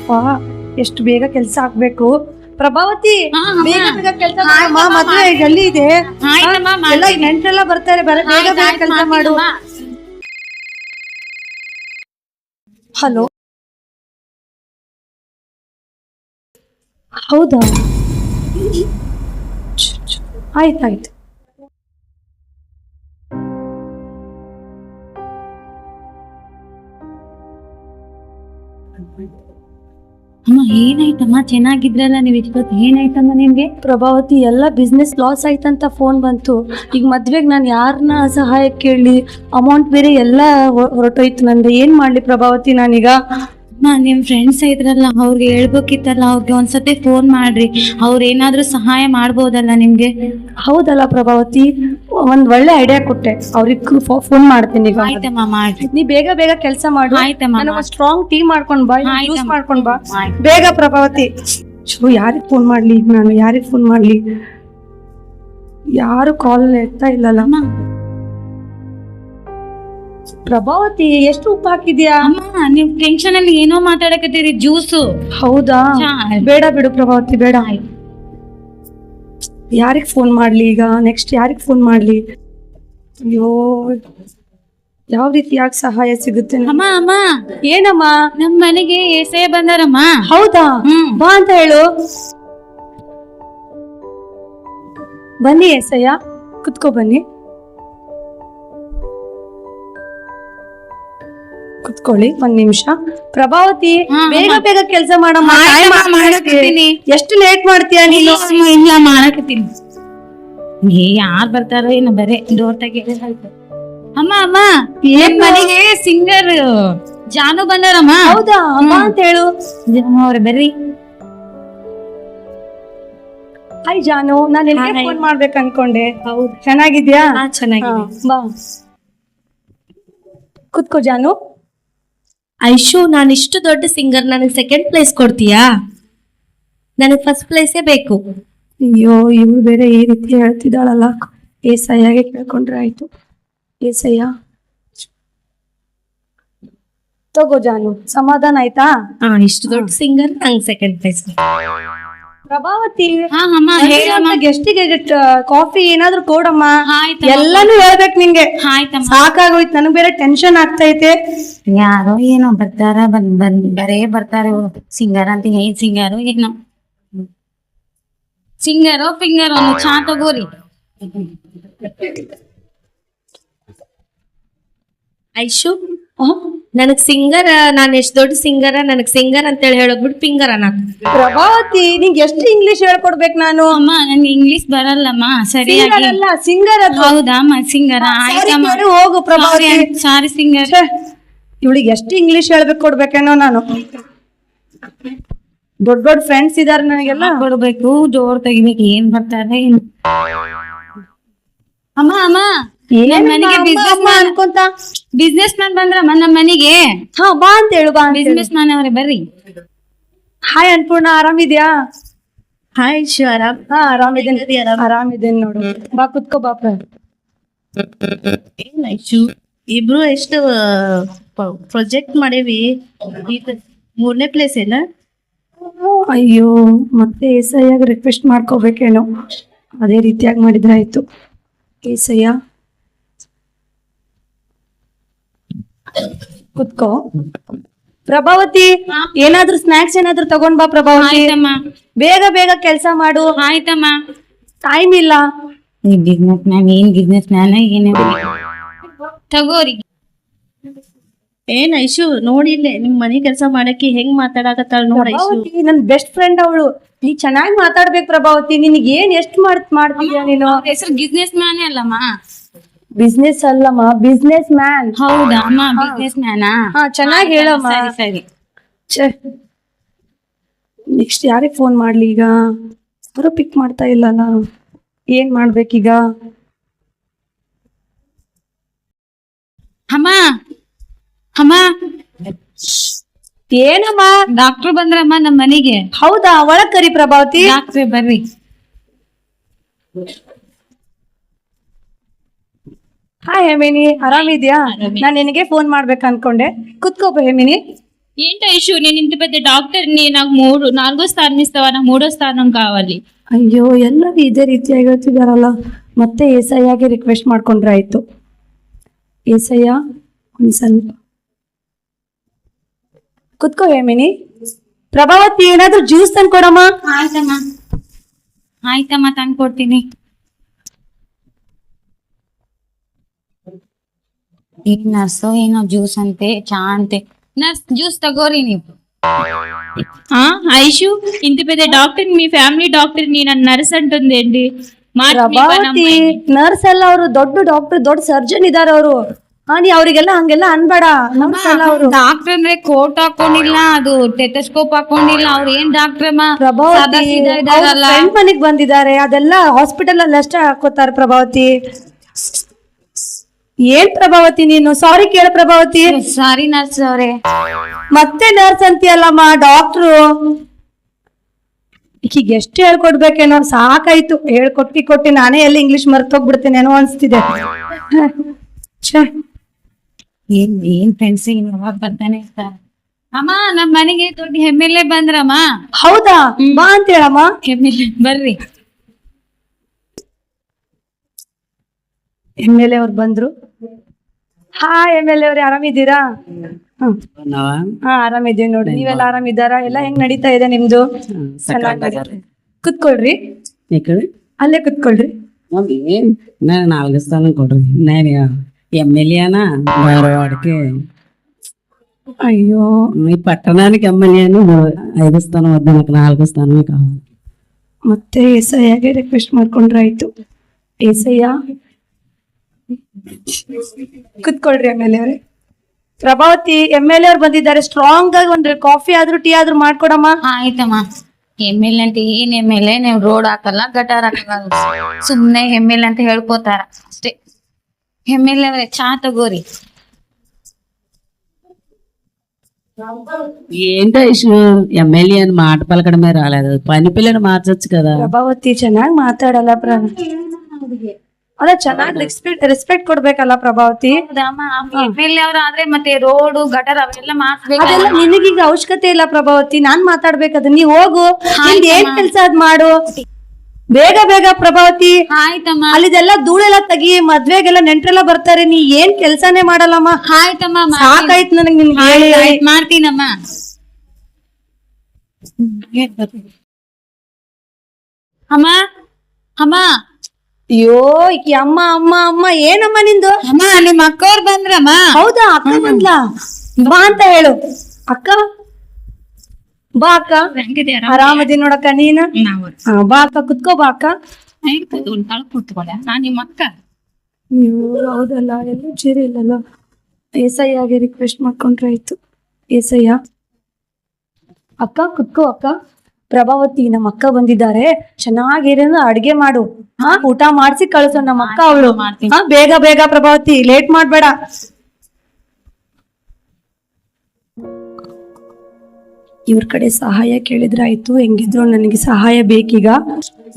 ಅಪ್ಪ ಎಷ್ಟು ಬೇಗ ಕೆಲಸ ಆಗ್ಬೇಕು. ಪ್ರಭಾವತಿ ಬೇಗ ಬೇಗ ಕೆಲಸ ಮದ್ವೆ ಜಲ್ದಿ ಇದೆ. ಎಲ್ಲ ನೆಂಟರೆಲ್ಲ ಬರ್ತಾರೆ, ಬೇಗ ಬೇಗ ಕೆಲಸ ಮಾಡು. ಹಲೋ, ಹೌದಾ? ಆಯ್ತಾಯ್ತು. ಅಮ್ಮ ಏನಾಯ್ತಮ್ಮ? ಚೆನ್ನಾಗಿದ್ರಲ್ಲ ನೀವು ಇಷ್ಟೊತ್ತು, ಏನಾಯ್ತಮ್ಮ ನಿಮ್ಗೆ? ಪ್ರಭಾವತಿ, ಎಲ್ಲ ಬಿಸ್ನೆಸ್ ಲಾಸ್ ಆಯ್ತಂತ ಫೋನ್ ಬಂತು. ಈಗ ಮದ್ವೆಗೆ ನಾನು ಯಾರನ್ನ ಸಹಾಯ ಕೇಳಿ, ಅಮೌಂಟ್ ಬೇರೆ ಎಲ್ಲ ಹೊರಟೋಯ್ತು ನಂದು. ಏನ್ ಮಾಡ್ಲಿ ಪ್ರಭಾವತಿ ನಾನೀಗ? ಅಮ್ಮ ನಿಮ್ ಫ್ರೆಂಡ್ಸ್ ಇದ್ರಲ್ಲ, ಅವ್ರಿಗೆ ಹೇಳ್ಬೇಕಿತ್ತಲ್ಲ, ಅವ್ರಿಗೆ ಒಂದ್ಸತಿ ಫೋನ್ ಮಾಡ್ರಿ, ಅವ್ರ ಏನಾದ್ರೂ ಸಹಾಯ ಮಾಡ್ಬೋದಲ್ಲ ನಿಮ್ಗೆ. ಹೌದಲ್ಲ ಪ್ರಭಾವತಿ, ಒಂದ್ ಒಳ್ಳೆ ಐಡಿಯಾ ಕೊಟ್ಟೆ. ಅವ್ರಿಗೆ ಫೋನ್ ಮಾಡ್ತೀನಿ ಈಗ. ಆಯ್ತಮ್ಮ ಮಾಡ್ರಿ. ನೀ ಬೇಗ ಬೇಗ ಕೆಲಸ ಮಾಡು. ಆಯ್ತಮ್ಮ. ನನಗೆ ಸ್ಟ್ರಾಂಗ್ ಟೀ ಮಾಡ್ಕೊಂಡ್ ಬಾ, ಜ್ಯೂಸ್ ಮಾಡ್ಕೊಂಡ್ ಬಾ ಆಯ್ತು. ಬೇಗ ಪ್ರಭಾವತಿ. ಯಾರಿಗ್ ಫೋನ್ ಮಾಡ್ಲಿ ಈಗ ನಾನು? ಯಾರಿಗ್ ಫೋನ್ ಮಾಡ್ಲಿ? ಯಾರು ಕಾಲ್ ಎತ್ತಾ ಇಲ್ಲಲ್ಲ. ಪ್ರಭಾವತಿ, ಎಷ್ಟು ಉಪ್ಪು ಹಾಕಿದ್ಯಾ? ಅಮ್ಮ ನೀವ್ ಟೆನ್ಷನ್ ಅಲ್ಲಿ ಏನೋ ಮಾತಾಡಕತ್ತೀರಿ. ಜ್ಯೂಸು. ಹೌದಾ? ಬೇಡ ಬಿಡು ಪ್ರಭಾವತಿ, ಬೇಡ. ಯಾರಿಗ್ ಫೋನ್ ಮಾಡ್ಲಿ ಈಗ? ನೆಕ್ಸ್ಟ್ ಯಾರಿಗ್ ಫೋನ್ ಮಾಡ್ಲಿ? ಅಯ್ಯೋ, ಯಾವ ರೀತಿಯಾಗಿ ಸಹಾಯ ಸಿಗುತ್ತೆ? ಅಮ್ಮ ಅಮ್ಮ, ಏನಮ್ಮ? ನಮ್ ಮನೆಗೆ ಎಸೆ ಬಂದಾರಮ್ಮ. ಹೌದಾ? ಬಾ ಅಂತ ಹೇಳು. ಬನ್ನಿ ಎಸಯ್ಯ, ಕುತ್ಕೋ ಬನ್ನಿ, ಕುತ್ಕೊಳ್ಳಿ ಒಂದ್ ನಿಮಿಷ. ಪ್ರಭಾವತಿ, ಬೇಗ ಬೇಗ ಕೆಲಸ ಮಾಡಮ್ಮ. ಎಷ್ಟು ಲೇಟ್ ಮಾಡ್ತೀಯ ನೀನು? ಇಲ್ಲ ಮಾಡಕತ್ತೀನಿ. ಯಾರ್ ಬರ್ತಾರೋ ಏನೋ, ಬರೇ ಡೋರ್ ತೆಗಿ. ಅಮ್ಮ ಅಮ್ಮ, ಏನ್ ಮನೆಗೆ ಸಿಂಗರ್ ಜಾನು ಬಂದಾರಮ್ಮ. ಹೌದಾ? ಬಾ ಅಂತ ಹೇಳು. ಜಾನು ಅವ್ರೆ ಬರ್ರಿ. ಹಾಯ್ ಜಾನು, ನಾನು ನಿನ್ಗೆ ಫೋನ್ ಮಾಡ್ಬೇಕು ಅನ್ಕೊಂಡೆ. ಹೌದು, ಚೆನ್ನಾಗಿದ್ಯಾ? ಚೆನ್ನಾಗಿದೆ. ಬಾ ಕುತ್ಕೋ ಜಾನು. ಐಶು, ನಾನು ಇಷ್ಟು ದೊಡ್ಡ ಸಿಂಗರ್, ನನಗೆ ಸೆಕೆಂಡ್ ಪ್ಲೇಸ್ ಕೊಡ್ತೀಯಾ? ನನಗೆ ಫಸ್ಟ್ ಪ್ಲೇಸೇ ಬೇಕು. ಅಯ್ಯೋ, ಇವ್ರು ಬೇರೆ ಈ ರೀತಿ ಹೇಳ್ತಿದ್ದಾಳಲ್ಲ. ಏಸಯ್ಯಗೆ ಕೇಳ್ಕೊಂಡ್ರೆ ಆಯ್ತು. ಏಸಯ್ಯ, ತಗೋ ಜಾನು, ಸಮಾಧಾನ ಆಯ್ತಾ? ಇಷ್ಟು ದೊಡ್ಡ ಸಿಂಗರ್, ನಂಗೆ ಸೆಕೆಂಡ್ ಪ್ಲೇಸ್. ಪ್ರಭಾವತಿ, ಹೇಳಮ್ಮ. ಗೆಸ್ಟಿಗೆ ಕಾಫಿ ಏನಾದ್ರು ಕೊಡಮ್ಮ. ಆಯ್ತಮ್ಮ. ಎಲ್ಲಾನು ಹೇಳ್ಬೇಕು ನಿಂಗೆ. ಆಯ್ತಮ್ಮ. ಸಾಕಾಗೋಯ್ತು, ನನಗೆ ಬೇರೆ ಟೆನ್ಷನ್ ಆಗ್ತೈತೆ. ಯಾರೋ ಏನೋ ಬರ್ತಾರ, ಬರೇ ಬರ್ತಾರೆ ಸಿಂಗರ್ ಅಂತ. ಏನ್ ಸಿಂಗರು ಏನೋ, ಸಿಂಗರೋ ಫಿಂಗರೋ. ಚಾ ತಗೋರಿ. ಐಶು, ನನಗ್ ಸಿಂಗರ್, ನಾನು ಎಷ್ಟು ದೊಡ್ಡ ಸಿಂಗರ, ನನಗ್ ಸಿಂಗರ್ ಅಂತೇಳಿ ಹೇಳೋದ್ಬಿಟ್ಟು ಫಿಂಗರ್ ಅನ್ನಕ್. ಪ್ರಭಾವತಿ, ನಿಂಗೆ ಎಷ್ಟು ಇಂಗ್ಲಿಷ್ ಹೇಳ್ಕೊಡ್ಬೇಕು ನಾನು? ಅಮ್ಮ ನನ್ಗೆ ಇಂಗ್ಲಿಷ್ ಬರಲ್ಲಮ್ಮ ಸರಿಯಾಗಿ. ಸಿಂಗರ್ ಅದು. ಹೌದಾ ಸಿಂಗರ್? ಆಯ್ತಮ್ಮ, ಹೋಗು ಪ್ರಭಾವತಿ. ಸಾರಿ ಸಿಂಗರ್. ಇವಳಿಗೆ ಎಷ್ಟು ಇಂಗ್ಲಿಷ್ ಹೇಳ್ಬೇಕು ಕೊಡ್ಬೇಕೇನೋ ನಾನು. ದೊಡ್ಡ ದೊಡ್ಡ ಫ್ರೆಂಡ್ಸ್ ಇದಾರೆ ನನಗೆಲ್ಲ. ಕೊಡ್ಬೇಕು, ಡೋರ್ ತೆಗಿಬೇಕು. ಏನ್ ಬರ್ತಾರೆ ಏನು? ಅಮ್ಮ ಅಮ್ಮ, ನಮ್ ಮನೆಗೆ ಬಿಸ್ನೆಸ್ ಮ್ಯಾನ್ ಬಂದ್ರಮ್ಮ ನಮ್ ಮನೆಗೆ. ಹಾ, ಬಾ ಅಂತ ಹೇಳು. ಬಾ, ಬಿಸ್ನೆಸ್ ಮ್ಯಾನ್ ಅವ್ರೆ ಬರ್ರಿ. ಹಾಯ್ ಅನ್ಪೂರ್ಣ, ಆರಾಮಿದ್ಯಾ? ಹಾಯ್ ಐಶು, ಆರಾಮ್? ಹಾ, ಆರಾಮಿದ್ದೇನೆ. ಆರಾಮಿದ್ದೇನೆ ನೋಡು. ಬಾ ಕುತ್ಕೋ ಬಾ. ಏನ್ ಐಶು, ಇಬ್ರು ಎಷ್ಟು ಪ್ರೊಜೆಕ್ಟ್ ಮಾಡೇವಿ, ಮೂರನೇ ಪ್ಲೇಸ್ ಏನ? ಅಯ್ಯೋ, ಮತ್ತೆ ಏಸಯ್ಯಾಗ ರಿಕ್ವೆಸ್ಟ್ ಮಾಡ್ಕೋಬೇಕೇನೋ. ಅದೇ ರೀತಿಯಾಗಿ ಮಾಡಿದ್ರೆ ಆಯ್ತು. ಏಸಯ್ಯ, ಕುತ್ಕೋ. ಪ್ರಭಾವತಿ, ಏನಾದ್ರೂ ಸ್ನಾಕ್ಸ್ ಏನಾದ್ರೂ ತಗೊಂಡ್ ಬಾ ಪ್ರಭಾವತಿ. ಬೇಗ ಬೇಗ ಕೆಲಸ ಮಾಡು. ಆಯ್ತಮ್ಮ. ಟೈಮ್ ಇಲ್ಲ. ಬಿಸ್ನೆಸ್ ಮ್ಯಾನ್ ಏನ್ ಬಿಸ್ನೆಸ್ ಮ್ಯಾನ್ ಏನೇ ತಗೋರಿ. ಏನ್ ಐಶು, ನೋಡಿಲ್ಲೇ ನಿಮ್ ಮನೆ ಕೆಲಸ ಮಾಡಕ್ಕೆ ಹೆಂಗ್ ಮಾತಾಡಕತ್ತಾಳ ನೋಡ ಐಶು. ನನ್ ಬೆಸ್ಟ್ ಫ್ರೆಂಡ್ ಅವಳು. ನೀ ಚೆನ್ನಾಗಿ ಮಾತಾಡ್ಬೇಕು ಪ್ರಭಾವತಿ. ನಿನಗೆ ಏನ್ ಎಷ್ಟು ಮಾಡ್ತಿದ್ಯಾ ನೀನು? ಹೆಸರು ಬಿಸ್ನೆಸ್ ಮ್ಯಾನ್ ಅಲ್ಲಮ್ಮ. ಬಿಸ್ನೆಸ್ ಅಲ್ಲಮ್ಮ, ಬಿಸ್ನೆಸ್ ಮ್ಯಾನ್. ಹೌದಾ ಅಮ್ಮ, ಬಿಸ್ನೆಸ್ ಮ್ಯಾನಾ? ಹಾ, ಚೆನ್ನಾಗಿ ಹೇಳಮ್ಮ. ಸರಿ. ನೆಕ್ಸ್ಟ್ ಯಾರಿಗೆ ಫೋನ್ ಮಾಡ್ಲಿ ಈಗ? ಯಾರು ಪಿಕ್ ಮಾಡ್ತಾ ಇಲ್ಲಲ್ಲ. ಏನ್ ಮಾಡ್ಬೇಕೀಗ? ಅಮ್ಮ ಅಮ್ಮ, ಏನಮ್ಮ? ಡಾಕ್ಟರ್ ಬಂದ್ರಮ್ಮ ನಮ್ ಮನೆಗೆ. ಹೌದಾ? ಒಳಗ್ ಕರಿ ಪ್ರಭಾವತಿ. ಡಾಕ್ಟ್ರೆ ಬರ್ರಿ. ಹಾಯ್ ಹೇಮಿನಿ, ಆರಾಮಿದ್ಯಾ? ನಾನ್ ನಿನಗೆ ಫೋನ್ ಮಾಡ್ಬೇಕು ಅನ್ಕೊಂಡೆ. ಕುತ್ಕೋ ಹೇಮಿನಿ. ఏంటో ఇష్యూ నేను ఇంత పెద్ద డాక్టర్ని, నాకు 4 స్థానం ఇస్తావా? నాకు 3వ స్థానం కావాలి. ಅಯ್ಯೋ ಎಲ್ಲರೂ ಇದೇ ರೀತಿಯಾಗಿ ಹೇಳ್ತಿದಾರಲ್ಲ. ಮತ್ತೆ ಏಸಯ್ಯಗೆ ರಿಕ್ವೆಸ್ಟ್ ಮಾಡ್ಕೊಂಡ್ರೆ ಆಯ್ತು. ಏಸಯ್ಯ ಒಂದ್ ಸ್ವಲ್ಪ ಕುತ್ಕೋ ಹೇಮಿನಿ. ಪ್ರಭಾವತಿ ಏನಾದ್ರೂ ಜ್ಯೂಸ್ ತಂದು ಕೊಡಮ್ಮ. ಆಯ್ತಮ್ಮ ತಂದ್ಕೊಡ್ತೀನಿ. ಏನ್ ನರ್ಸೋ ಏನೋ ಜ್ಯೂಸ್ ಅಂತೆ, ಚಾ ಅಂತೆ. నర్స్ జ్యూస్ తగోరి నీవు. ఐషు ఇంత పెద్ద డాక్టర్, మీ ఫ్యామిలీ డాక్టర్ ని నన్ను నర్స్ అంటుంది ఏంటి? ಪ್ರಭಾವತಿ ನರ್ಸ್ ಅಲ್ಲ, ಅವರು ದೊಡ್ಡ ಡಾಕ್ಟರ್, ದೊಡ್ಡ ಸರ್ಜನ್ ಇದಾರ ಅವರು. ನೀ ಅವ್ರಿಗೆಲ್ಲ ಹಂಗೆಲ್ಲ ಅನ್ಬೇಡ. ನರ್ಸ್ ಅಲ್ಲ ಅವರು. ಡಾಕ್ಟರ್ ಅಂದ್ರೆ ಕೋಟ್ ಹಾಕೊಂಡಿಲ್ಲ, ಅದು ಟೆಟಸ್ಕೋಪ್ ಹಾಕೊಂಡಿಲ್ಲ. ಅವ್ರ ಏನ್ ಡಾಕ್ಟರ್ ಅಮ್ಮ? ಪ್ರಭಾವತಿ ಫ್ರೆಂಡ್ ಮನೆಗ್ ಬಂದಿದ್ದಾರೆ, ಅದೆಲ್ಲ ಹಾಸ್ಪಿಟಲ್ ಅಲ್ಲಿ ಅಷ್ಟೇ ಹಾಕೋತಾರೆ. ಪ್ರಭಾವತಿ ಏನ್ ಪ್ರಭಾವತಿ ನೀನು? ಸಾರಿ ಕೇಳ ಪ್ರಭಾವತಿ. ಸಾರಿ ನರ್ಸ್ ಅವರೇ. ಮತ್ತೆ ನರ್ಸ್ ಅಂತೀಯಲ್ಲಮ್ಮ, ಡಾಕ್ಟ್ರು. ಈಗ ಎಷ್ಟು ಹೇಳ್ಕೊಡ್ಬೇಕೇನೋ, ಸಾಕಾಯ್ತು. ಹೇಳ್ಕೊಟ್ಟಿ ನಾನೇ ಎಲ್ಲಿ ಇಂಗ್ಲಿಷ್ ಮರ್ತೋಗ್ಬಿಡ್ತೇನೇನೋ ಅನ್ಸ್ತಿದೆ. ಏನ್ ಫ್ರೆಂಡ್ಸ್ ಯಾವಾಗ ಬರ್ತಾನೆ ಇರ್ತಾರೆ. ಅಮ್ಮ ನಮ್ ಮನೆಗೆ ದೊಡ್ಡ ಎಮ್ಎಲ್ಎ ಬಂದ್ರಮ್ಮ. ಹೌದಾ? ಬಾ ಅಂತ ಹೇಳಮ್ಮ. ಎಮ್ಎಲ್ಎ ಬರ್ರಿ. ಎಮ್ಎಲ್ಎ ಅವ್ರು ಬಂದ್ರು. ಎಮ್ಎಲ್ಎ ಅವ್ರೆ, ಆರಾಮಿದ್ದೀರಾ? ಆರಾಮಿದ್ದೀವಿ ನೋಡಿ. ನೀವೆಲ್ಲ ಆರಾಮಿದ್ದಾರಾ? ಎಲ್ಲ ಹೆಂಗ್ ನಡೀತಾ ಇದೆ ನಿಮ್ದು? ಕುತ್ಕೊಳ್ರಿ, ಅಲ್ಲೇ ಕುತ್ಕೊಳ್ರಿ. ನಾನು 4 ಸ್ಥಾನ ಕೊಡ್ರಿ. ನಾನು ఎమ్మెల్యేనా వాడికి. అయ్యో, ఈ పట్టణానికి ఎమ్మెల్యేను 5 స్థానం వద్ద, నాకు 4 స్థానమే కావాలి. ಮತ್ತೆ ಏಸಯ್ಯಗೆ ರಿಕ್ವೆಸ್ಟ್ ಮಾಡ್ಕೊಂಡ್ರೆ ಆಯ್ತು. ಏಸಯ್ಯ ಕುತ್ಕೊಳ್ರಿ. ಎಮ್ಎಲ್ಎ ಅವ್ರೆ, ಪ್ರಭಾವತಿ ಎಮ್ಎಲ್ಎ ಅವ್ರು ಬಂದಿದ್ದಾರೆ. ಸ್ಟ್ರಾಂಗ್ ಆಗಿ ಒಂದು ಕಾಫಿ ಆದ್ರೂ ಟೀ ಆದ್ರೂ ಮಾಡ್ಕೊಡಮ್ಮ. ಆಯ್ತಮ್ಮ. ಎಮ್ಎಲ್ಎ ಅಂತ ಏನ್ ಎಮ್ಎಲ್ಎ? ನೀವು ರೋಡ್ ಹಾಕಲ್ಲ, ಗಟಾರ್ ಹಾಕಲ್ಲ, ಸುಮ್ನೆ ಎಮ್ಎಲ್ಎ ಅಂತ ಹೇಳ್ಕೋತಾರ ಅಷ್ಟೇ. ఎమ్మెల్యే ಅವರೇ ಚಾ ತಗೋರಿ. ఏంటో ఇష్యూ? ఎమ్మెల్యే అని మాట పలకడమే రాలేదు, పని పిల్లని మార్చొచ్చు కదా. ಪ್ರಭಾವತಿ ಚೆನ್ನಾಗಿ ಮಾತಾಡಲ್ಲ. ಅಲ್ಲ, ಚೆನ್ನಾಗಿ ರೆಸ್ಪೆಕ್ಟ್ ಕೊಡ್ಬೇಕಲ್ಲ ಪ್ರಭಾವತಿ. ಎಮ್ಎಲ್ಎ ಅವ್ರ ಆದ್ರೆ ಮತ್ತೆ ರೋಡ್ ಗಟರ್ ಅವೆಲ್ಲ ಮಾಡ್ಬೇಕು. ಅದೆಲ್ಲ ನಿನಗೀಗ ಅವಶ್ಯಕತೆ ಇಲ್ಲ ಪ್ರಭಾವತಿ, ನಾನ್ ಮಾತಾಡ್ಬೇಕದು. ನೀ ಹೋಗು, ನಿಂದ್ ಏನ್ ಕೆಲ್ಸ ಅದ್ ಮಾಡು. ಬೇಗ ಬೇಗ ಪ್ರಭಾವತಿ. ಆಯ್ತಮ್ಮ. ಅಲ್ಲಿದೆಲ್ಲ ಧೂಳೆಲ್ಲ ತೆಗಿ, ಮದ್ವೆಗೆಲ್ಲ ನೆಂಟ್ರೆಲ್ಲ ಬರ್ತಾರೆ. ನೀ ಏನ್ ಕೆಲ್ಸಾನೇ ಮಾಡಲ್ಲಮ್ಮ. ಆಯ್ತಮ್ಮ, ಸಾಕಾಯ್ತು ನನಗ್ ನಿನ್ಗೆ ಹೇಳಿ. ಮಾಡ್ತೀನಮ್ಮ. ಅಮ್ಮ ಅಮ್ಮ. ಅಯ್ಯೋ, ಈಕಿ ಅಮ್ಮ ಅಮ್ಮ ಅಮ್ಮ ಏನಮ್ಮ ನಿಂದು? ಅಮ್ಮ ನಿಮ್ ಅಕ್ಕವ್ರು ಬಂದ್ರಮ್ಮ. ಹೌದಾ? ಅಕ್ಕ ಬಂದ್ಲಾ? ಬಾ ಅಂತ ಹೇಳು. ಅಕ್ಕ ಬಾ ಅಕ್ಕ. ಆರಾಮದಿ ನೋಡಕ್ಕ ನೀನು? ಬಾ ಅಕ್ಕ, ಕುತ್ಕೋ ಬಾ ಅಕ್ಕ. ಕೂತ್ಕೊಳ್ಳ, ನಾನ್ ನಿಮ್ಮ ಅಕ್ಕ. ನೀವು ಹೌದಲ್ಲ, ಎಲ್ಲೂ ಚೇರಿ ಇಲ್ಲಲ್ಲ. ಏಸಯ್ಯಗೆ ರಿಕ್ವೆಸ್ಟ್ ಮಾಡ್ಕೊಂಡ್ರೆ ಆಯ್ತು. ಏಸಯ್ಯ, ಅಕ್ಕ ಕುತ್ಕೋ ಅಕ್ಕ. ಪ್ರಭಾವತಿ ನಮ್ಮ ಅಕ್ಕ ಬಂದಿದ್ದಾರೆ, ಚೆನ್ನಾಗಿರೋದು ಅಡ್ಗೆ ಮಾಡು. ಊಟ ಮಾಡ್ಸಿ ಕಳ್ಸೋ. ನಮ್ಮ ಅಕ್ಕ ಅವಳು. ಬೇಗ ಬೇಗ ಪ್ರಭಾವತಿ, ಲೇಟ್ ಮಾಡ್ಬೇಡ. ಇವ್ರ ಕಡೆ ಸಹಾಯ ಕೇಳಿದ್ರೆ ಆಯ್ತು. ಹೆಂಗಿದ್ರು ನನಗೆ ಸಹಾಯ ಬೇಕೀಗ.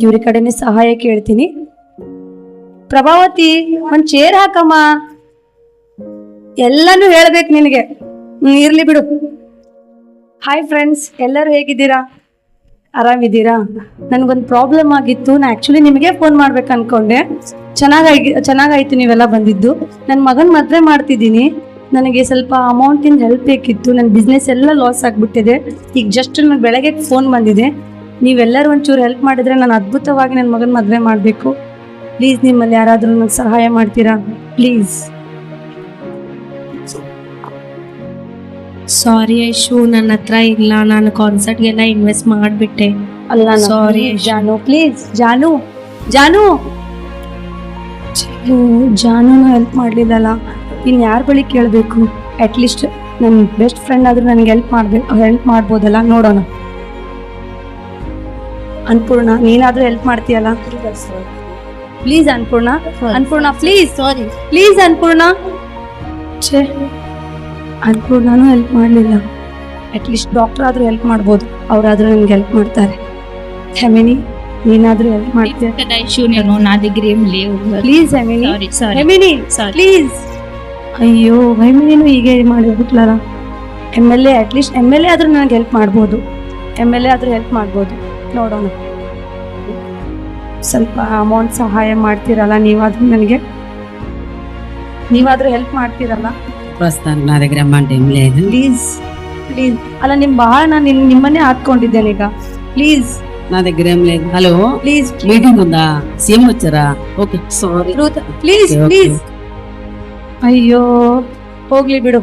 ಇವ್ರ ಕಡೆನೆ ಸಹಾಯ ಕೇಳ್ತೀನಿ. ಪ್ರಭಾವತಿ, ಒಂದ್ ಚೇರ್ ಹಾಕಮ್ಮ. ಎಲ್ಲಾನು ಹೇಳ್ಬೇಕು ನಿನಗೆ. ಇರ್ಲಿ ಬಿಡು. ಹಾಯ್ ಫ್ರೆಂಡ್ಸ್, ಎಲ್ಲರೂ ಹೇಗಿದ್ದೀರಾ? ಆರಾಮಿದ್ದೀರಾ? ನನ್ಗೊಂದು ಪ್ರಾಬ್ಲಮ್ ಆಗಿತ್ತು. ನಾ ಆಕ್ಚುಲಿ ನಿಮಗೆ ಫೋನ್ ಮಾಡ್ಬೇಕು ಅನ್ಕೊಂಡೆ. ಚೆನ್ನಾಗಾಯ್ತು ನೀವೆಲ್ಲ ಬಂದಿದ್ದು. ನನ್ನ ಮಗನ್ ಮದ್ವೆ ಮಾಡ್ತಿದ್ದೀನಿ. ನನಗೆ ಸ್ವಲ್ಪ ಅಮೌಂಟಿಂದ ಹೆಲ್ಪ್ ಬೇಕಿತ್ತು. ನನ್ನ ಬಿಸ್ನೆಸ್ ಎಲ್ಲ ಲಾಸ್ ಆಗಿಬಿಟ್ಟಿದೆ. ಈಗ ಜಸ್ಟ್ ನನಗೆ ಬೆಳಗ್ಗೆ ಫೋನ್ ಬಂದಿದೆ. ನೀವೆಲ್ಲರೂ ಒಂಚೂರು ಹೆಲ್ಪ್ ಮಾಡಿದ್ರೆ ನಾನು ಅದ್ಭುತವಾಗಿ ನನ್ನ ಮಗನ ಮದುವೆ ಮಾಡಬೇಕು. ಪ್ಲೀಸ್, ನಿಮ್ಮಲ್ಲಿ ಯಾರಾದರೂ ನನಗೆ ಸಹಾಯ ಮಾಡ್ತೀರಾ? ಪ್ಲೀಸ್. ಸಾರಿ ಐಶು, ನನ್ನ ಹತ್ರ ಇಲ್ಲ. ನಾನು ಕಾನ್ಸರ್ಟ್ಗೆಲ್ಲ ಇನ್ವೆಸ್ಟ್ ಮಾಡಿಬಿಟ್ಟೆ. ಅಲ್ಲ, ಸಾರಿ ಜಾನು, ಪ್ಲೀಸ್. Janu Janu ಜಾನುನ help ಮಾಡಲಿಲ್ಲಲ್ಲ. ಇನ್ನು ಯಾರ ಬಳಿ ಕೇಳಬೇಕು? ಅಟ್ಲೀಸ್ಟ್ ನನ್ನ ಬೆಸ್ಟ್ ಫ್ರೆಂಡ್ ಆದ್ರೂ ನನಗೆ ಹೆಲ್ಪ್ ಮಾಡ್ಬೋದಲ್ಲ? ನೋಡೋಣ. ಅನ್ಪೂರ್ಣ, ನೀನಾದ್ರೂ ಹೆಲ್ಪ್ ಮಾಡ್ತೀಯಲ್ಲ? Please Annapurna. Annapurna please. Sorry please Annapurna. ಛೇ, ಅನ್ಪೂರ್ಣನೂ ಹೆಲ್ಪ್ ಮಾಡಲಿಲ್ಲ. ಅಟ್ಲೀಸ್ಟ್ ಡಾಕ್ಟರ್ ಆದ್ರೂ ಹೆಲ್ಪ್ ಮಾಡ್ಬೋದು. ಅವರಾದ್ರೂ ನನಗೆ ಹೆಲ್ಪ್ ಮಾಡ್ತಾರೆ. ಹೆಮಿನಿ, ನೀನಾದ್ರೂ ಹೆಲ್ಪ್ ಮಾಡ್ತೀಯ? నా దగ్గర ఏం లేవు. ಪ್ಲೀಸ್ ಹೆಮಿನಿ. ಹೆಮಿನಿ ಪ್ಲೀಸ್. ಅಯ್ಯೋ, ಹೆಮಿನಿನೂ ಹೀಗೆ ಮಾಡಿಬಿಟ್ಲಲ್ಲ. MLA ಅಟ್ಲೀಸ್ಟ್ MLA ಆದ್ರೂ ನನಗೆ ಹೆಲ್ಪ್ ಮಾಡ್ಬೋದು, MLA ಆದ್ರೂ ಹೆಲ್ಪ್ ಮಾಡ್ಬೋದು. ನೋಡೋಣ, ಸ್ವಲ್ಪ ಅಮೌಂಟ್ ಸಹಾಯ ಮಾಡ್ತೀರಲ್ಲ ನೀವಾದ್ರೂ ನನಗೆ, ನೀವಾದ್ರೂ ಹೆಲ್ಪ್ ಮಾಡ್ತೀರಲ್ಲ ಪ್ರಸ್ಥಾನ నా దగ్గర అమౌంట్ ఏం లేదు. Please please. ಅಲ್ಲ ಬಹಳ ನಾನು ನಿಮ್ಮನ್ನೇ ಹಾಕೊಂಡಿದ್ದೇನೆ ಈಗ. ಪ್ಲೀಸ್ నా దగ్గర ఏం లేదు. హలో, ಪ್ಲೀಸ್ మీటింగ్ ఉందా? సీఎం వచ్చారా? Okay sorry. Please please. ಅಯ್ಯೋ ಹೋಗ್ಲಿ ಬಿಡು,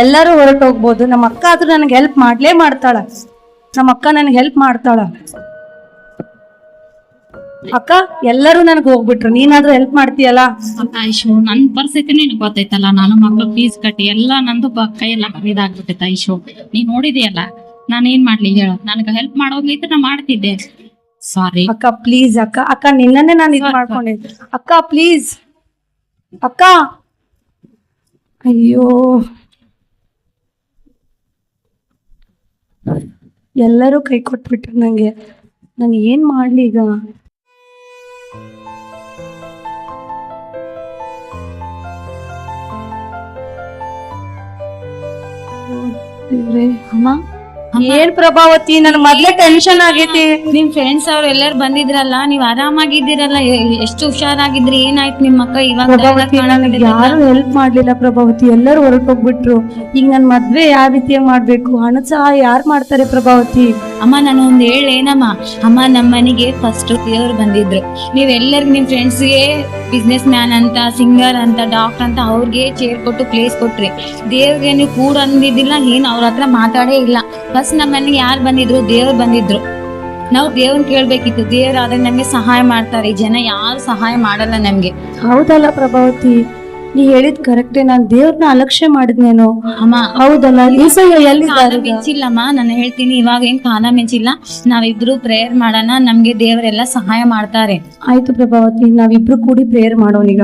ಎಲ್ಲರೂ ಹೊರಟು ಹೋಗ್ಬೋದು. ನಮ್ಮ ಅಕ್ಕ ಆದ್ರೂ ನನಗೆ ಹೆಲ್ಪ್ ಮಾಡ್ತಾಳ. ನಮ್ಮ ಅಕ್ಕ ನನಗೆ ಹೆಲ್ಪ್ ಮಾಡ್ತಾಳ. ಅಕ್ಕ ಎಲ್ಲರೂ ನನಗೆ ಹೋಗ್ಬಿಟ್ರು, ನೀನಾದ್ರೂ ಹೆಲ್ಪ್ ಮಾಡ್ತೀಯಲ್ಲ. ಐಶು, ನನ್ ಪರಿಸ್ಥಿತಿ ನಿನಗೆ ಗೊತ್ತೈತಲ್ಲ, ನಾನು ಮಕ್ಳು ಫೀಸ್ ಕಟ್ಟಿ ಎಲ್ಲ ನಂದು ಕೈ ಎಲ್ಲ ಇದಾಗ್ಬಿಟ್ಟೈತೆ. ಐಶು, ನೀ ನೋಡಿದೆಯಲ್ಲ, ನಾನು ಏನ್ ಮಾಡ್ಲಿ ಹೇಳು? ನನಗೆ ಹೆಲ್ಪ್ ಮಾಡೋಗ್ಲಿತ್ತು ನಾ ಮಾಡ್ತಿದ್ದೆ. ಸಾರಿ ಅಕ್ಕ ಪ್ಲೀಸ್. ಅಕ್ಕ ನಿನ್ನನ್ನೇ ನಾನು ಇದು ಮಾಡ್ಕೊಂಡಿದ್ದೆ. ಅಕ್ಕ ಪ್ಲೀಸ್ ಅಕ್ಕ. ಅಯ್ಯೋ ಎಲ್ಲರೂ ಕೈ ಕೊಟ್ಬಿಟ್ರು ನಂಗೆ, ನಾನು ಏನ್ ಮಾಡ್ಲಿ ಈಗ? ಅಮ್ಮ, ಏನ್ ಪ್ರಭಾವತಿ, ನನ್ ಮೊದ್ಲೇ ಟೆನ್ಷನ್ ಆಗೈತಿ. ನಿಮ್ ಫ್ರೆಂಡ್ಸ್ ಅವ್ರು ಎಲ್ಲಾರು ಬಂದಿದ್ರಲ್ಲ, ನೀವ್ ಆರಾಮಾಗಿದ್ದೀರಲ್ಲ, ಎಷ್ಟು ಹುಷಾರಾಗಿದ್ರಿ? ಏನಾಯ್ತು ನಿಮ್ಮ ಅಕ್ಕ ಇವಾಗ? ಪ್ರಭಾವತಿ ನನಗೆ ಯಾರು ಹೆಲ್ಪ್ ಮಾಡ್ಲಿಲ್ಲ ಪ್ರಭಾವತಿ, ಎಲ್ಲರೂ ಹೊರಟೋಗ್ಬಿಟ್ರು. ಈಗ ನನ್ ಮದ್ವೆ ಯಾವ ರೀತಿಯಾಗಿ ಮಾಡ್ಬೇಕು? ಹಣದ ಸಹಾಯ ಯಾರು ಮಾಡ್ತಾರೆ ಪ್ರಭಾವತಿ? ಅಮ್ಮ ನಾನು ಒಂದ್ ಹೇಳೇನಮ್ಮ, ಅಮ್ಮ ನಮ್ಮ ಮನೆಗೆ ಫಸ್ಟ್ ದೇವ್ರು ಬಂದಿದ್ರು. ನೀವೆಲ್ಲರಿಗೂ ನಿಮ್ ಫ್ರೆಂಡ್ಸ್ಗೆ ಬಿಸ್ನೆಸ್ ಮ್ಯಾನ್ ಅಂತ, ಸಿಂಗರ್ ಅಂತ, ಡಾಕ್ಟರ್ ಅಂತ ಅವ್ರಿಗೆ ಚೇರ್ ಕೊಟ್ಟು ಪ್ಲೇಸ್ ಕೊಟ್ರಿ. ದೇವ್ರಿಗೆ ನೀವು ಕೂಡ ಅಂದಿದ್ದಿಲ್ಲ, ಏನ್ ಅವ್ರ ಹತ್ರ ಮಾತಾಡೇ ಇಲ್ಲ. ಫಸ್ಟ್ ನಮ್ಮ ಮನೆಗೆ ಯಾರು ಬಂದಿದ್ರು? ದೇವ್ರು ಬಂದಿದ್ರು. ನಾವು ದೇವ್ರನ್ನ ಕೇಳ್ಬೇಕಿತ್ತು. ದೇವ್ರಾದ್ರೆ ನಮ್ಗೆ ಸಹಾಯ ಮಾಡ್ತಾರೆ, ಈ ಜನ ಯಾರು ಸಹಾಯ ಮಾಡಲ್ಲ ನಮ್ಗೆ. ಹೌದಲ್ಲ ಪ್ರಭಾವತಿ, ನೀ ಹೇಳಿದ್ ಕರೆಕ್ಟೇ. ನಾನ್ ದೇವ್ರನ್ನ ಅಲಕ್ಷ್ಯ ಮಾಡಿದ್ನೇನೋ. ಅಮ್ಮ ಹೌದಲ್ಲ, ಕಾಲ ಎಲ್ಲಿದ್ದಾರೆ? ಮಿಂಚಿಲ್ಲಮ್ಮ, ನಾನು ಹೇಳ್ತೀನಿ, ಇವಾಗ ಏನ್ ಕಾಲ ಮಿಂಚಿಲ್ಲ. ನಾವಿಬ್ರು ಪ್ರೇಯರ್ ಮಾಡೋಣ, ನಮ್ಗೆ ದೇವರೆಲ್ಲ ಸಹಾಯ ಮಾಡ್ತಾರೆ. ಆಯ್ತು ಪ್ರಭಾವತಿ, ನಾವಿಬ್ರು ಕೂಡಿ ಪ್ರೇಯರ್ ಮಾಡೋಣೀಗ.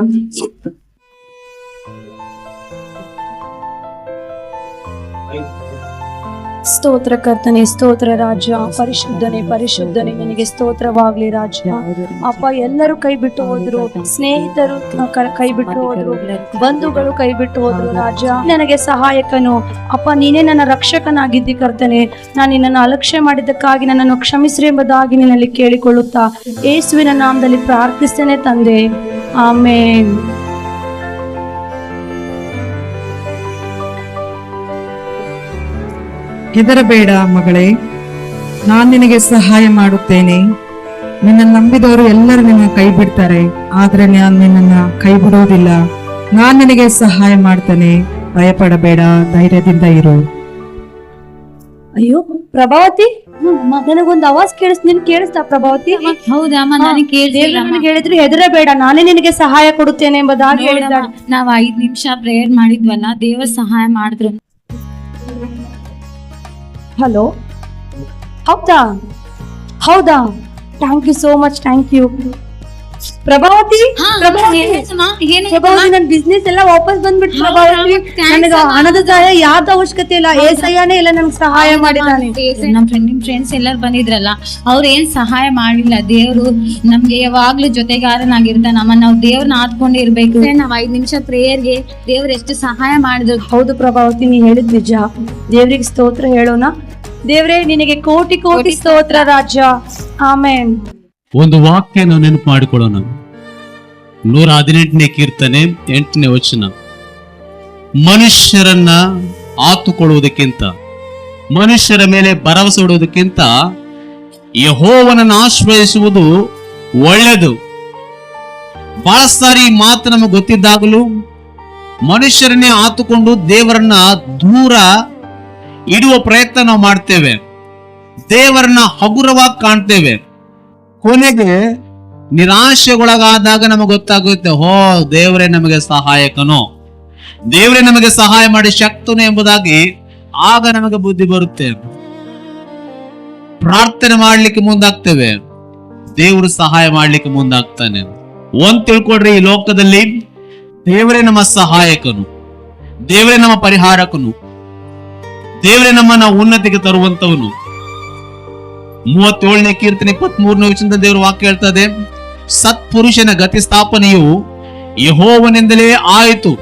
ಸ್ತೋತ್ರ ಕರ್ತನೆ, ಸ್ತೋತ್ರ ರಾಜ, ಪರಿಶುದ್ಧನೆ ಪರಿಶುದ್ಧನೆ, ನಿನಗೆ ಸ್ತೋತ್ರವಾಗ್ಲಿ ರಾಜ. ಅಪ್ಪ, ಎಲ್ಲರೂ ಕೈ ಬಿಟ್ಟು ಹೋದ್ರು, ಸ್ನೇಹಿತರು ಕೈ ಬಿಟ್ಟು ಹೋದ್ರು, ಬಂಧುಗಳು ಕೈ ಬಿಟ್ಟು ಹೋದ್ರು ರಾಜ. ನನಗೆ ಸಹಾಯಕನು ಅಪ್ಪ, ನೀನೇ ನನ್ನ ರಕ್ಷಕನಾಗಿದ್ದಿ ಕರ್ತನೆ. ನಾನು ನಿನ್ನನ್ನು ಅಲಕ್ಷ್ಯ ಮಾಡಿದ್ದಕ್ಕಾಗಿ ನನ್ನನ್ನು ಕ್ಷಮಿಸ್ರಿ ಎಂಬುದಾಗಿ ನಿನ್ನಲ್ಲಿ ಕೇಳಿಕೊಳ್ಳುತ್ತಾ ಯೇಸುವಿನ ನಾಮದಲ್ಲಿ ಪ್ರಾರ್ಥಿಸ್ತೇನೆ ತಂದೆ, ಆಮೇನ್. ಹೆದರಬೇಡ ಮಗಳೇ, ನಾನು ನಿನಗೆ ಸಹಾಯ ಮಾಡುತ್ತೇನೆ. ನಿನ್ನ ನಂಬಿದವರು ಎಲ್ಲರೂ ನಿನ್ನ ಕೈ ಬಿಡ್ತಾರೆ, ಆದ್ರೆ ನಾನು ನಿನ್ನನ್ನ ಕೈ ಬಿಡೋದಿಲ್ಲ. ನಾನು ನಿನಗೆ ಸಹಾಯ ಮಾಡ್ತೇನೆ, ಭಯಪಡಬೇಡ, ಧೈರ್ಯದಿಂದ ಇರು. ಅಯ್ಯೋ ಪ್ರಭಾವತಿ, ನನಗೊಂದು ಆವಾಜ್ ನಿನ್ ಕೇಳಿಸ್ತಾ ಪ್ರಭಾವತಿ? ಹೌದಾ ಅಮ್ಮ, ನನಗೆ ಕೇಳಿಲ್ಲ. ನನಗೆ ಹೇಳಿದ್ರು ಹೆದರಬೇಡ, ನಾನೇ ನಿನಗೆ ಸಹಾಯ ಕೊಡುತ್ತೇನೆ ಎಂಬುದಾಗಿ ಹೇಳಿದ್ದಾಳೆ. ನಾವ್ 5 ನಿಮಿಷ ಪ್ರೇಯರ್ ಮಾಡಿದ್ವಲ್ಲ, ದೇವರ ಸಹಾಯ ಮಾಡಿದ್ರು. ಹಲೋ, ಹೌದಾ? ಹೌದಾ? Thank you so much, thank you Prabhavati. Prabhavati, ನನ್ನ ಬಿಸ್ನೆಸ್ ಎಲ್ಲ ವಾಪಸ್ ಬಂದ್ಬಿಟ್ಟು ಪ್ರಭಾವತಿ. ನನಗೆ ಹಣದ ಸಹಾಯ ಯಾವ್ದು ಅವಶ್ಯಕತೆ ಇಲ್ಲ, ಏಸಯ್ಯನೇ ಎಲ್ಲ ನಮ್ಗೆ ಸಹಾಯ ಮಾಡಿದ್ದಾನೆ. ನಮ್ ಫ್ರೆಂಡ್ಸ್ ಎಲ್ಲರೂ ಬಂದಿದ್ರಲ್ಲ, ಅವ್ರು ಏನ್ ಸಹಾಯ ಮಾಡಿಲ್ಲ. ದೇವ್ರು ನಮ್ಗೆ ಯಾವಾಗ್ಲೂ ಜೊತೆಗಾರನಾಗಿರ್ತಾನಮ್ಮ. ನಾವು ದೇವ್ರನ್ನ ಆದ್ಕೊಂಡು ಇರ್ಬೇಕು. ನಾವ್ 5 ನಿಮಿಷ ಪ್ರೇಯರ್ಗೆ ದೇವ್ರು ಎಷ್ಟು ಸಹಾಯ ಮಾಡಿದ್ರು. ಹೌದು ಪ್ರಭಾವತಿ, ನೀ ಹೇಳಿದ್ ನಿಜ. ದೇವ್ರಿಗೆ ಸ್ತೋತ್ರ ಹೇಳೋಣ. ದೇವ್ರೇ, ನಿನಗೆ ಕೋಟಿ ಕೋಟಿ ಸ್ತೋತ್ರ ರಾಜ, ಆಮೇನ್. ಒಂದು ವಾಕ್ಯ ನಾವು ನೆನಪು ಮಾಡಿಕೊಳ್ಳೋಣ. 118ನೇ ಕೀರ್ತನೆ 8ನೇ ವಚನ. ಮನುಷ್ಯರನ್ನ ಆತುಕೊಳ್ಳುವುದಕ್ಕಿಂತ, ಮನುಷ್ಯರ ಮೇಲೆ ಭರವಸೆ ಇಡುವುದಕ್ಕಿಂತ ಯೆಹೋವನನ್ನು ಆಶ್ರಯಿಸುವುದು ಒಳ್ಳೆಯದು. ಬಹಳ ಸಾರಿ ಈ ಮಾತು ನಮಗೆ ಗೊತ್ತಿದ್ದಾಗಲೂ ಮನುಷ್ಯರನ್ನೇ ಆತುಕೊಂಡು ದೇವರನ್ನ ದೂರ ಇಡುವ ಪ್ರಯತ್ನ ನಾವು ಮಾಡ್ತೇವೆ. ದೇವರನ್ನ ಹಗುರವಾಗಿ ಕಾಣ್ತೇವೆ. ಕೊನೆಗೆ ನಿರಾಶೆಗೊಳಗಾದಾಗ ನಮಗೆ ಗೊತ್ತಾಗುತ್ತೆ, ಹೋ ದೇವರೇ ನಮಗೆ ಸಹಾಯಕನೋ, ದೇವರೇ ನಮಗೆ ಸಹಾಯ ಮಾಡಿ ಶಕ್ತನು ಎಂಬುದಾಗಿ ಆಗ ನಮಗೆ ಬುದ್ಧಿ ಬರುತ್ತೆ. ಪ್ರಾರ್ಥನೆ ಮಾಡ್ಲಿಕ್ಕೆ ಮುಂದಾಗ್ತೇವೆ, ದೇವರು ಸಹಾಯ ಮಾಡ್ಲಿಕ್ಕೆ ಮುಂದಾಗ್ತಾನೆ. ಒಂದ್ ತಿಳ್ಕೊಡ್ರಿ, ಈ ಲೋಕದಲ್ಲಿ ದೇವರೇ ನಮ್ಮ ಸಹಾಯಕನು, ದೇವರೇ ನಮ್ಮ ಪರಿಹಾರಕನು, ದೇವರೇ ನಮ್ಮನ್ನ ಉನ್ನತಿಗೆ ತರುವಂತವನು. 37ನೇ ಕೀರ್ತನೆ 23ನೇ ವಚನದ ದೇವರ ವಾಕ್ಯ ಹೇಳ್ತದೆ, ಸತ್ಪುರುಷನ ಗತಿ ಸ್ಥಾಪನೆಯು ಯೆಹೋವನಿಂದಲೇ ಆಯಿತು,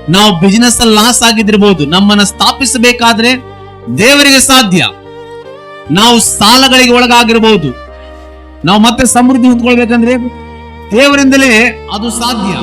ನಾವು ಬಿಸಿನೆಸ್ ಅಲ್ಲಿ ಲಾಸ್ ಆಗಿದ್ದಿರಬಹುದು, ನಮ್ಮನ್ನ ಸ್ಥಾಪಿಸಬೇಕಾದ್ರೆ ದೇವರಿಗೆ ಸಾಧ್ಯ. ನಾವು ಸಾಲಗಳಿಗೆ ಒಳಗಾಗಿರಬಹುದು, ನಾವು ಮತ್ತೆ ಸಮೃದ್ಧಿ ಹೊಂದ್ಕೊಳ್ಬೇಕಂದ್ರೆ ದೇವರಿಂದಲೇ ಅದು ಸಾಧ್ಯ.